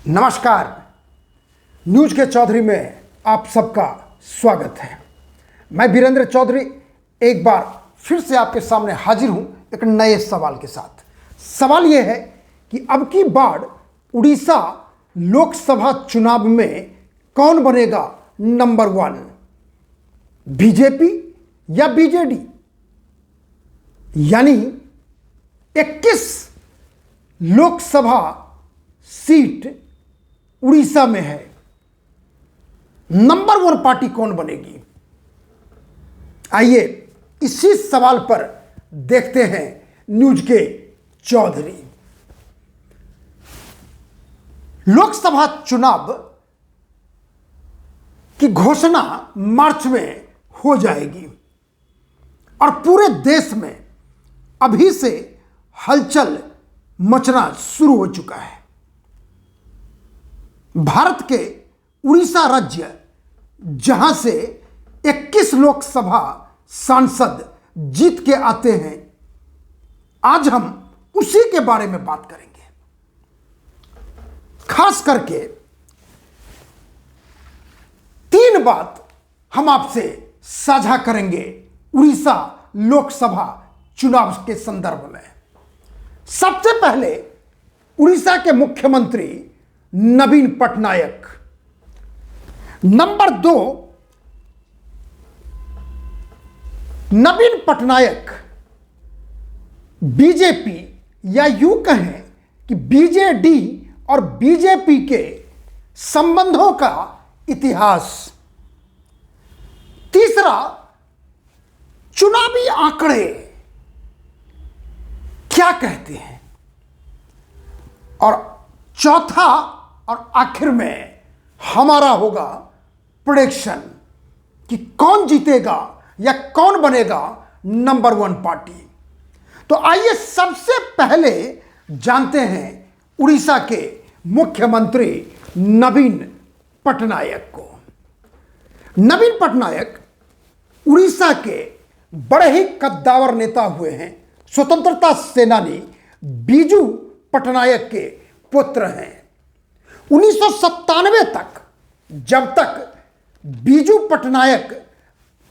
नमस्कार। न्यूज के चौधरी में आप सबका स्वागत है। मैं वीरेंद्र चौधरी एक बार फिर से आपके सामने हाजिर हूं एक नए सवाल के साथ। सवाल यह है कि अब की बार उड़ीसा लोकसभा चुनाव में कौन बनेगा नंबर 1, बीजेपी या बीजेडी? यानी 21 लोकसभा सीट उड़ीसा में है, नंबर 1 पार्टी कौन बनेगी? आइए इसी सवाल पर देखते हैं न्यूज के चौधरी। लोकसभा चुनाव की घोषणा मार्च में हो जाएगी और पूरे देश में अभी से हलचल मचना शुरू हो चुका है। भारत के उड़ीसा राज्य जहां से 21 लोकसभा सांसद जीत के आते हैं, आज हम उसी के बारे में बात करेंगे। खास करके 3 बात हम आपसे साझा करेंगे उड़ीसा लोकसभा चुनाव के संदर्भ में। सबसे पहले उड़ीसा के मुख्यमंत्री नवीन पटनायक, नंबर 2 नवीन पटनायक बीजेपी या यूं कहें कि बीजेडी और बीजेपी के संबंधों का इतिहास। तीसरा, चुनावी आंकड़े क्या कहते हैं? और चौथा और आखिर में हमारा होगा प्रेडिक्शन कि कौन जीतेगा या कौन बनेगा नंबर 1 पार्टी। तो आइए सबसे पहले जानते हैं उड़ीसा के मुख्यमंत्री नवीन पटनायक को। नवीन पटनायक उड़ीसा के बड़े ही कद्दावर नेता हुए हैं। स्वतंत्रता सेनानी बीजू पटनायक के पुत्र हैं। 1997 तक, जब तक बीजू पटनायक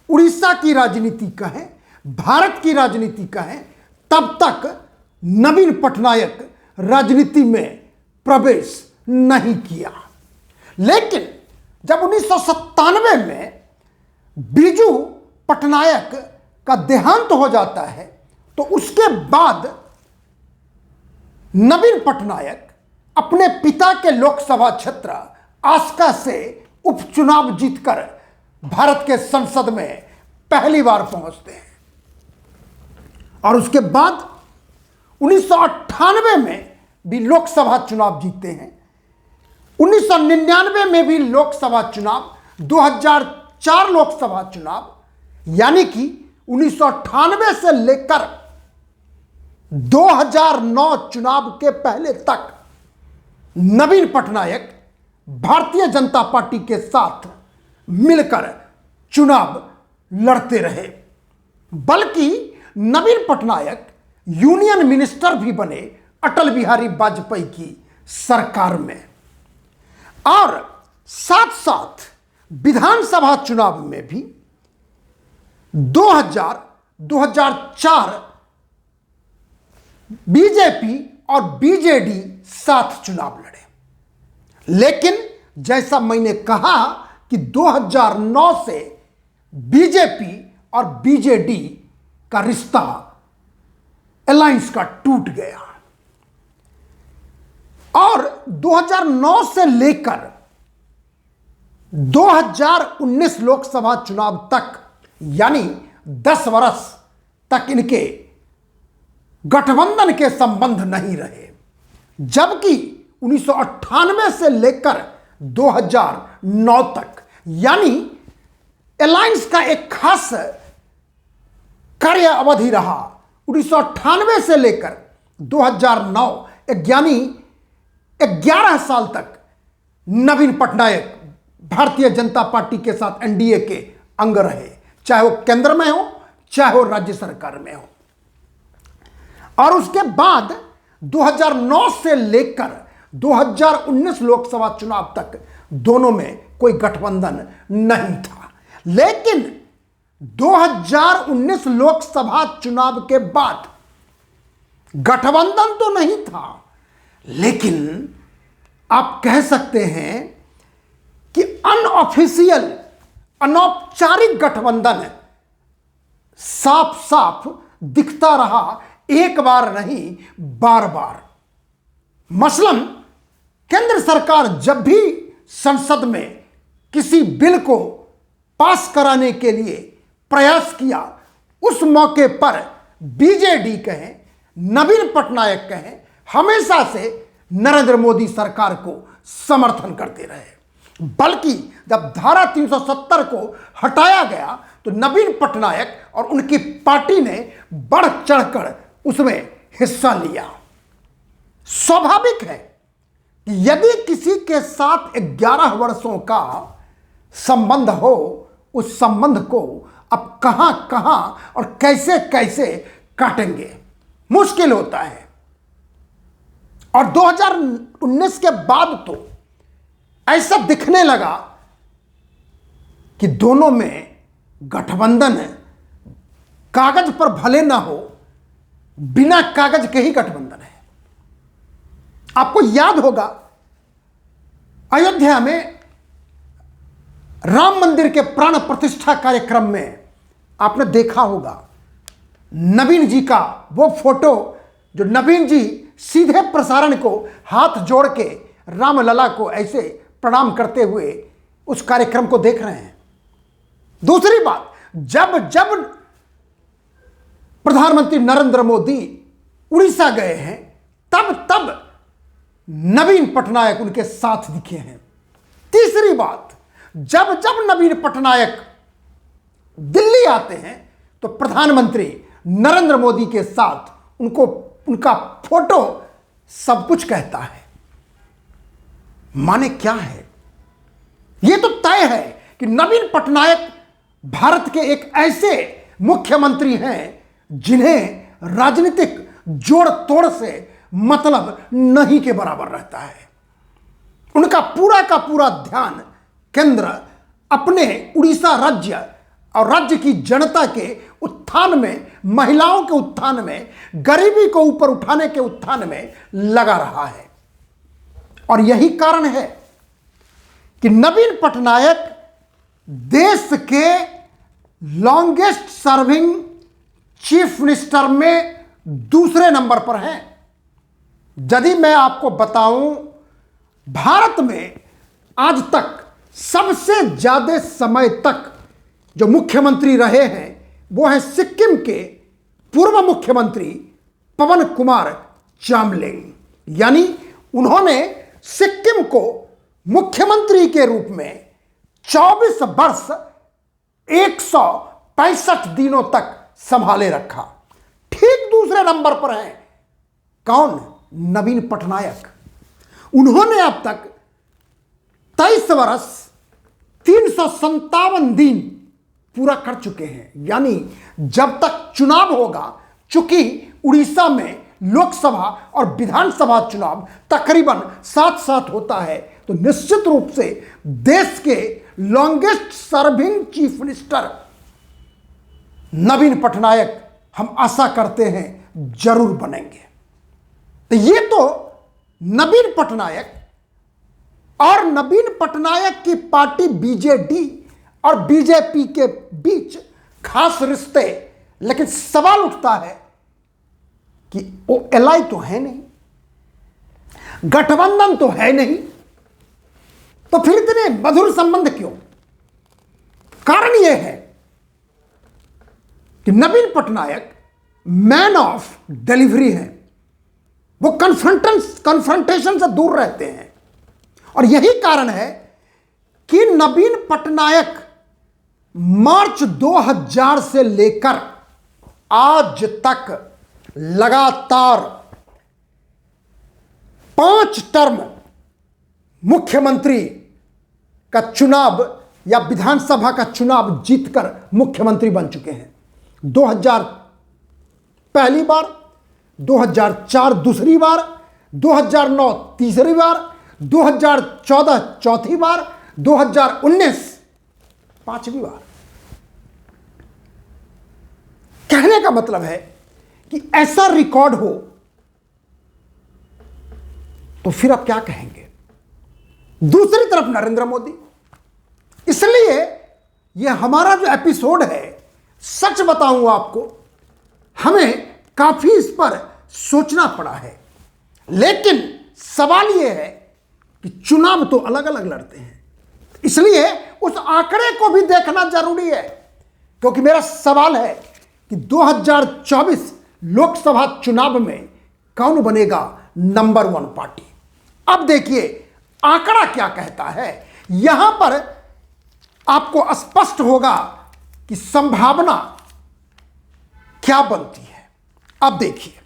उड़ीसा की राजनीति कहें, भारत की राजनीति कहें, तब तक नवीन पटनायक राजनीति में प्रवेश नहीं किया। लेकिन जब 1997 में बीजू पटनायक का देहांत हो जाता है, तो उसके बाद नवीन पटनायक अपने पिता के लोकसभा क्षेत्र आस्का से उपचुनाव जीतकर भारत के संसद में पहली बार पहुंचते हैं। और उसके बाद 1998 में भी लोकसभा चुनाव जीतते हैं। 1999 में भी लोकसभा चुनाव, 2004 लोकसभा चुनाव, यानी कि 1998 से लेकर 2009 चुनाव के पहले तक नवीन पटनायक भारतीय जनता पार्टी के साथ मिलकर चुनाव लड़ते रहे। बल्कि नवीन पटनायक यूनियन मिनिस्टर भी बने अटल बिहारी वाजपेयी की सरकार में। और साथ साथ विधानसभा चुनाव में भी 2004 बीजेपी और बीजेडी साथ चुनाव लड़े। लेकिन जैसा मैंने कहा कि 2009 से बीजेपी और बीजेडी का रिश्ता अलायंस का टूट गया और 2009 से लेकर 2019 लोकसभा चुनाव तक, यानी 10 वर्ष तक इनके गठबंधन के संबंध नहीं रहे। जबकि 1998 से लेकर 2009 तक, यानी अलायंस का एक खास कार्य अवधि रहा। 1998 से लेकर 2009, यानी 11 साल तक नवीन पटनायक भारतीय जनता पार्टी के साथ एनडीए के अंग रहे, चाहे वो केंद्र में हो चाहे वो राज्य सरकार में हो। और उसके बाद 2009 से लेकर 2019 लोकसभा चुनाव तक दोनों में कोई गठबंधन नहीं था। लेकिन 2019 लोकसभा चुनाव के बाद गठबंधन तो नहीं था, लेकिन आप कह सकते हैं कि अनऑफिशियल, अनौपचारिक गठबंधन साफ साफ दिखता रहा, एक बार नहीं बार बार। मसलन केंद्र सरकार जब भी संसद में किसी बिल को पास कराने के लिए प्रयास किया, उस मौके पर बीजेडी कहें, नवीन पटनायक कहें, हमेशा से नरेंद्र मोदी सरकार को समर्थन करते रहे। बल्कि जब धारा 370 को हटाया गया तो नवीन पटनायक और उनकी पार्टी ने बढ़ चढ़कर उसमें हिस्सा लिया। स्वाभाविक है कि यदि किसी के साथ 11 वर्षों का संबंध हो, उस संबंध को अब कहां कहां और कैसे कैसे काटेंगे, मुश्किल होता है। और 2019 के बाद तो ऐसा दिखने लगा कि दोनों में गठबंधन कागज पर भले ना हो, बिना कागज के ही गठबंधन है। आपको याद होगा अयोध्या में राम मंदिर के प्राण प्रतिष्ठा कार्यक्रम में आपने देखा होगा नवीन जी का वो फोटो, जो नवीन जी सीधे प्रसारण को हाथ जोड़ के रामलला को ऐसे प्रणाम करते हुए उस कार्यक्रम को देख रहे हैं। दूसरी बात, जब जब प्रधानमंत्री नरेंद्र मोदी उड़ीसा गए हैं, तब तब नवीन पटनायक उनके साथ दिखे हैं। तीसरी बात, जब जब नवीन पटनायक दिल्ली आते हैं तो प्रधानमंत्री नरेंद्र मोदी के साथ उनका फोटो सब कुछ कहता है। माने क्या है? यह तो तय है कि नवीन पटनायक भारत के एक ऐसे मुख्यमंत्री हैं जिन्हें राजनीतिक जोड़ तोड़ से मतलब नहीं के बराबर रहता है। उनका पूरा का पूरा ध्यान केंद्र अपने उड़ीसा राज्य और राज्य की जनता के उत्थान में, महिलाओं के उत्थान में, गरीबी को ऊपर उठाने के उत्थान में लगा रहा है। और यही कारण है कि नवीन पटनायक देश के लॉन्गेस्ट सर्विंग चीफ मिनिस्टर में दूसरे नंबर पर हैं। यदि मैं आपको बताऊं, भारत में आज तक सबसे ज्यादा समय तक जो मुख्यमंत्री रहे हैं वो है सिक्किम के पूर्व मुख्यमंत्री पवन कुमार चामलिंग। यानी उन्होंने सिक्किम को मुख्यमंत्री के रूप में 24 वर्ष 165 दिनों तक संभाले रखा। ठीक दूसरे नंबर पर है कौन? नवीन पटनायक। उन्होंने अब तक 23 वर्ष 357 दिन पूरा कर चुके हैं। यानी जब तक चुनाव होगा, चूंकि उड़ीसा में लोकसभा और विधानसभा चुनाव तकरीबन साथ साथ होता है, तो निश्चित रूप से देश के लॉन्गेस्ट सर्विंग चीफ मिनिस्टर नवीन पटनायक हम आशा करते हैं जरूर बनेंगे। तो ये तो नवीन पटनायक और नवीन पटनायक की पार्टी बीजेडी और बीजेपी के बीच खास रिश्ते। लेकिन सवाल उठता है कि वो एलआई तो है नहीं, गठबंधन तो है नहीं, तो फिर इतने मधुर संबंध क्यों? कारण यह है कि नवीन पटनायक मैन ऑफ डिलीवरी है। वो कन्फ्रंटेशन से दूर रहते हैं। और यही कारण है कि नवीन पटनायक मार्च 2000 से लेकर आज तक लगातार 5 टर्म मुख्यमंत्री का चुनाव या विधानसभा का चुनाव जीतकर मुख्यमंत्री बन चुके हैं। 2000 पहली बार, 2004 दूसरी बार, 2009 तीसरी बार, 2014 चौथी बार, 2019 पांचवी बार। कहने का मतलब है कि ऐसा रिकॉर्ड हो तो फिर आप क्या कहेंगे। दूसरी तरफ नरेंद्र मोदी, इसलिए यह हमारा जो एपिसोड है, सच बताऊं आपको, हमें काफी इस पर सोचना पड़ा है। लेकिन सवाल यह है कि चुनाव तो अलग अलग लड़ते हैं, इसलिए उस आंकड़े को भी देखना जरूरी है। क्योंकि मेरा सवाल है कि 2024 लोकसभा चुनाव में कौन बनेगा नंबर 1 पार्टी। अब देखिए आंकड़ा क्या कहता है। यहां पर आपको स्पष्ट होगा कि संभावना क्या बनती है। अब देखिए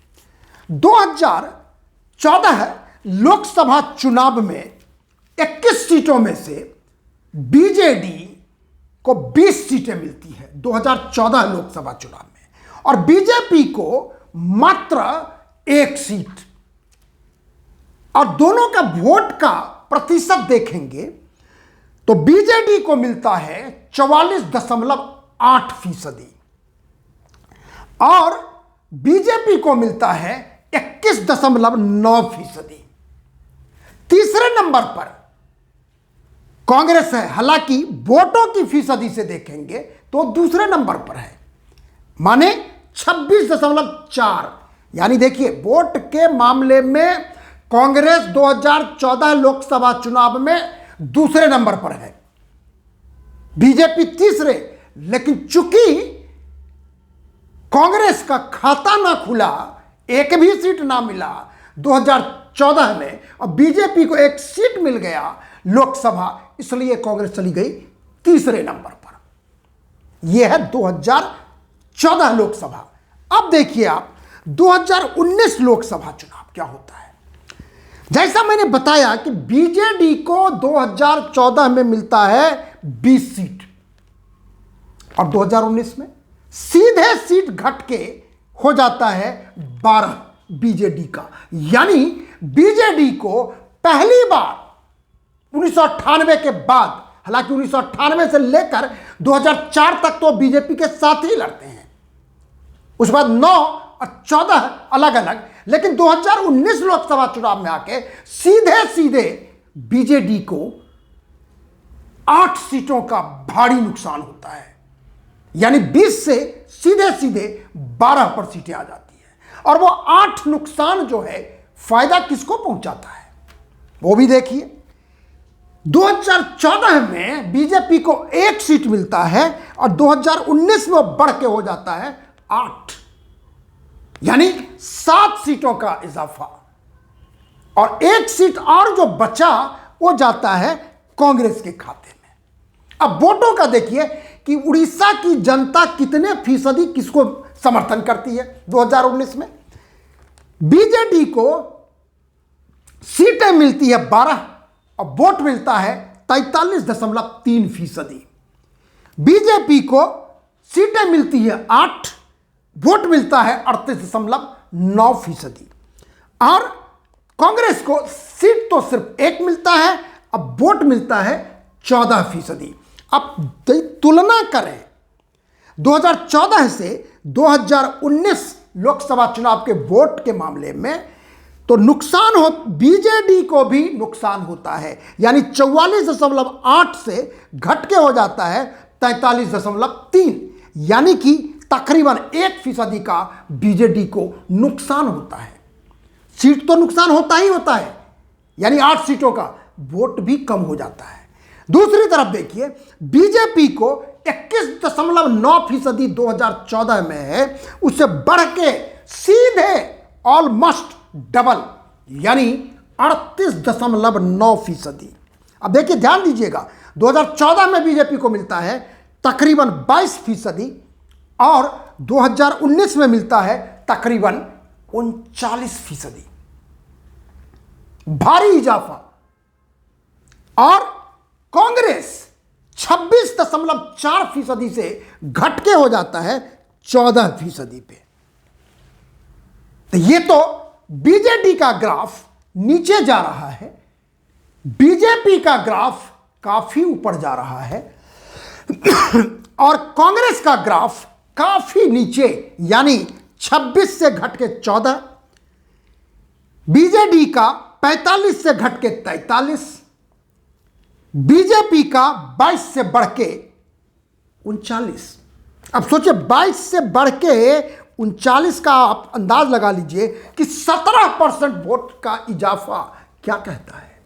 2014 लोकसभा चुनाव में 21 सीटों में से बीजेडी को 20 सीटें मिलती है 2014 लोकसभा चुनाव में, और बीजेपी को मात्र 1 सीट। और दोनों का वोट का प्रतिशत देखेंगे तो बीजेडी को मिलता है 44.8% और बीजेपी को मिलता है 21.9%। तीसरे नंबर पर कांग्रेस है, हालांकि वोटों की फीसदी से देखेंगे तो दूसरे नंबर पर है, माने 26.4। यानी देखिए वोट के मामले में कांग्रेस 2014 लोकसभा चुनाव में दूसरे नंबर पर है, बीजेपी तीसरे। लेकिन चूंकि कांग्रेस का खाता ना खुला, एक भी सीट ना मिला 2014 में, और बीजेपी को 1 सीट मिल गया लोकसभा, इसलिए कांग्रेस चली गई तीसरे नंबर पर। यह है 2014 लोकसभा। अब देखिए आप 2019 लोकसभा चुनाव क्या होता है। जैसा मैंने बताया कि बीजेडी को 2014 में मिलता है 20 सीट और 2019 में सीधे सीट घट के हो जाता है 12 बीजेडी का। यानी बीजेडी को पहली बार 1998 के बाद, हालांकि 1998 से लेकर 2004 तक तो बीजेपी के साथ ही लड़ते हैं, उसके बाद 9 और 14 अलग अलग, लेकिन 2019 लोकसभा चुनाव में आके सीधे सीधे बीजेडी को 8 सीटों का भारी नुकसान होता है। यानी 20 से सीधे सीधे 12 पर सीटें आ जाती है। और वो 8 नुकसान जो है फायदा किसको पहुंचाता है वो भी देखिए। 2014 में बीजेपी को 1 सीट मिलता है और 2019 में बढ़ के हो जाता है 8, यानी 7 सीटों का इजाफा। और 1 सीट और जो बचा वो जाता है कांग्रेस के खाते में। अब वोटों का देखिए कि उड़ीसा की जनता कितने फीसदी किसको समर्थन करती है 2019 में। बीजेडी को सीटें मिलती है 12 और वोट मिलता है 43.3%। बीजेपी को सीटें मिलती है 8, वोट मिलता है 38.9%। और कांग्रेस को सीट तो सिर्फ 1 मिलता है, अब वोट मिलता है 14%। अब तुलना करें 2014 से 2019 लोकसभा चुनाव के वोट के मामले में, तो नुकसान हो बीजेडी को भी नुकसान होता है। यानी 44.8 से घट के हो जाता है 43.3, यानी कि तकरीबन 1% का बीजेडी को नुकसान होता है। सीट तो नुकसान होता ही होता है, यानी 8 सीटों का वोट भी कम हो जाता है। दूसरी तरफ देखिए बीजेपी को 21.9% 2014 में है, उससे बढ़ के सीधे ऑलमोस्ट डबल यानी 38.9%। अब देखिए ध्यान दीजिएगा 2014 में बीजेपी को मिलता है तकरीबन 22% और 2019 में मिलता है तकरीबन 39%। भारी इजाफा। और कांग्रेस 26.4% से घट के हो जाता है 14% पे। तो ये तो बीजेडी का ग्राफ नीचे जा रहा है, बीजेपी का ग्राफ काफी ऊपर जा रहा है और कांग्रेस का ग्राफ काफी नीचे, यानी 26 से घट के 14, बीजेडी का 45 से घट के 43, बीजेपी का 22 से बढ़ के 39। अब सोचिए 22 से बढ़ के 39 का आप अंदाज लगा लीजिए कि 17% वोट का इजाफा क्या कहता है।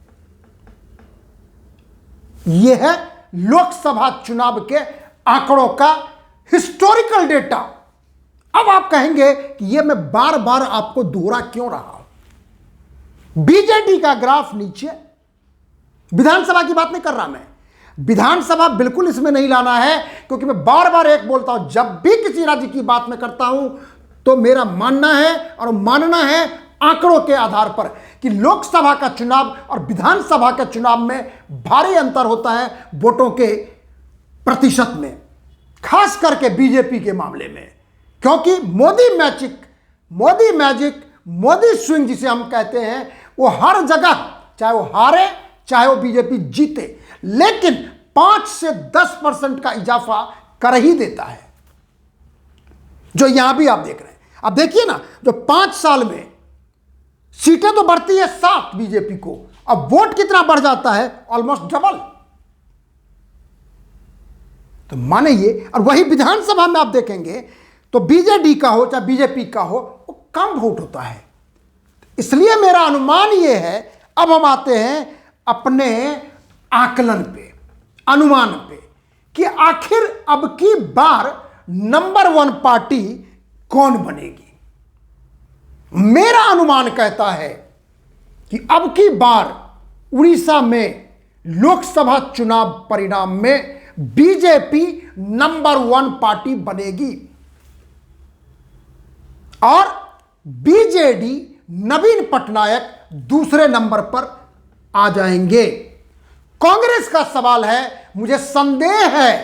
यह है लोकसभा चुनाव के आंकड़ों का हिस्टोरिकल डेटा। अब आप कहेंगे कि यह मैं बार बार आपको दोहरा क्यों रहा हूं। बीजेडी का ग्राफ नीचे, विधानसभा की बात नहीं कर रहा मैं, विधानसभा बिल्कुल इसमें नहीं लाना है, क्योंकि मैं बार बार एक बोलता हूं, जब भी किसी राज्य की बात मैं करता हूं तो मेरा मानना है और मानना है आंकड़ों के आधार पर कि लोकसभा का चुनाव और विधानसभा के चुनाव में भारी अंतर होता है वोटों के प्रतिशत में, खास करके बीजेपी के मामले में, क्योंकि मोदी मैजिक, मोदी स्विंग जिसे हम कहते हैं, वो हर जगह चाहे वो हारे चाहे वो बीजेपी जीते, लेकिन 5 से 10% का इजाफा कर ही देता है, जो यहां भी आप देख रहे हैं। अब देखिए ना, जो 5 साल में सीटें तो बढ़ती है 7 बीजेपी को, अब वोट कितना बढ़ जाता है, ऑलमोस्ट डबल। तो माने ये, और वही विधानसभा में आप देखेंगे तो बीजेडी का हो चाहे बीजेपी का हो, वो कम वोट होता है। इसलिए मेरा अनुमान ये है, अब हम आते हैं अपने आकलन पे, अनुमान पे, कि आखिर अब की बार नंबर 1 पार्टी कौन बनेगी। मेरा अनुमान कहता है कि अब की बार उड़ीसा में लोकसभा चुनाव परिणाम में बीजेपी नंबर 1 पार्टी बनेगी और बीजेडी नवीन पटनायक दूसरे नंबर पर आ जाएंगे। कांग्रेस का सवाल है, मुझे संदेह है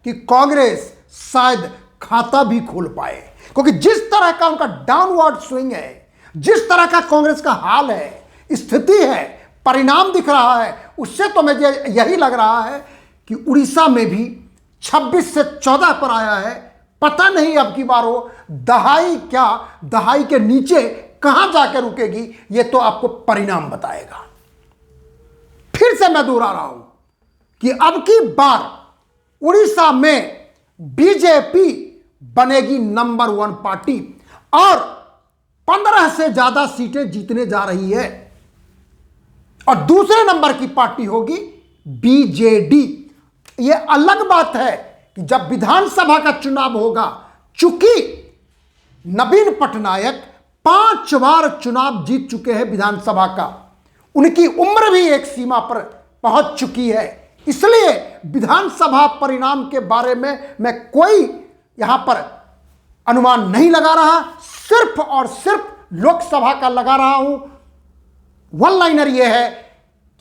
कि कांग्रेस शायद खाता भी खोल पाए, क्योंकि जिस तरह का उनका डाउनवर्ड स्विंग है, जिस तरह का कांग्रेस का हाल है, स्थिति है, परिणाम दिख रहा है, उससे तो मुझे यही लग रहा है कि उड़ीसा में भी 26 से 14 पर आया है। पता नहीं अब की बार वो दहाई क्या, दहाई के नीचे कहां जाकर रुकेगी, ये तो आपको परिणाम बताएगा। फिर से मैं दोहरा रहा हूं कि अब की बार उड़ीसा में बीजेपी बनेगी नंबर 1 पार्टी और 15 से ज्यादा सीटें जीतने जा रही है, और दूसरे नंबर की पार्टी होगी बीजेडी। यह अलग बात है कि जब विधानसभा का चुनाव होगा, चूंकि नवीन पटनायक 5 बार चुनाव जीत चुके हैं विधानसभा का, उनकी उम्र भी एक सीमा पर पहुंच चुकी है, इसलिए विधानसभा परिणाम के बारे में मैं कोई यहां पर अनुमान नहीं लगा रहा, सिर्फ और सिर्फ लोकसभा का लगा रहा हूं। वन लाइनर यह है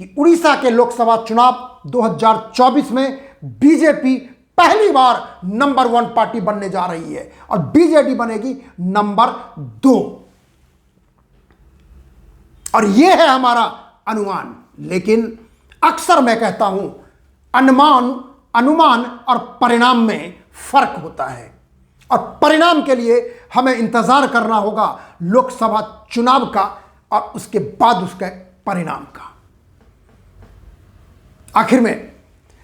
कि उड़ीसा के लोकसभा चुनाव 2024 में बीजेपी पहली बार नंबर 1 पार्टी बनने जा रही है और बीजेडी बनेगी नंबर 2, और यह है हमारा अनुमान। लेकिन अक्सर मैं कहता हूं, अनुमान और परिणाम में फर्क होता है, और परिणाम के लिए हमें इंतजार करना होगा लोकसभा चुनाव का और उसके बाद उसके परिणाम का। आखिर में,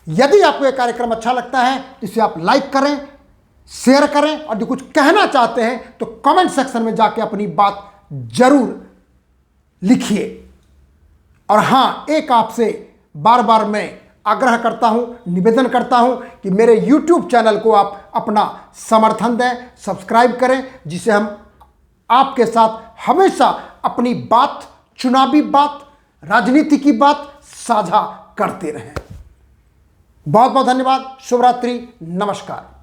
यदि आपको यह कार्यक्रम अच्छा लगता है तो इसे आप लाइक करें, शेयर करें, और जो कुछ कहना चाहते हैं तो कमेंट सेक्शन में जाके अपनी बात जरूर लिखिए। और हां, एक आपसे बार बार मैं आग्रह करता हूं, निवेदन करता हूं कि मेरे YouTube चैनल को आप अपना समर्थन दें, सब्सक्राइब करें, जिसे हम आपके साथ हमेशा अपनी बात, चुनावी बात, राजनीति की बात साझा करते रहें। बहुत बहुत धन्यवाद। शुभ रात्रि, नमस्कार।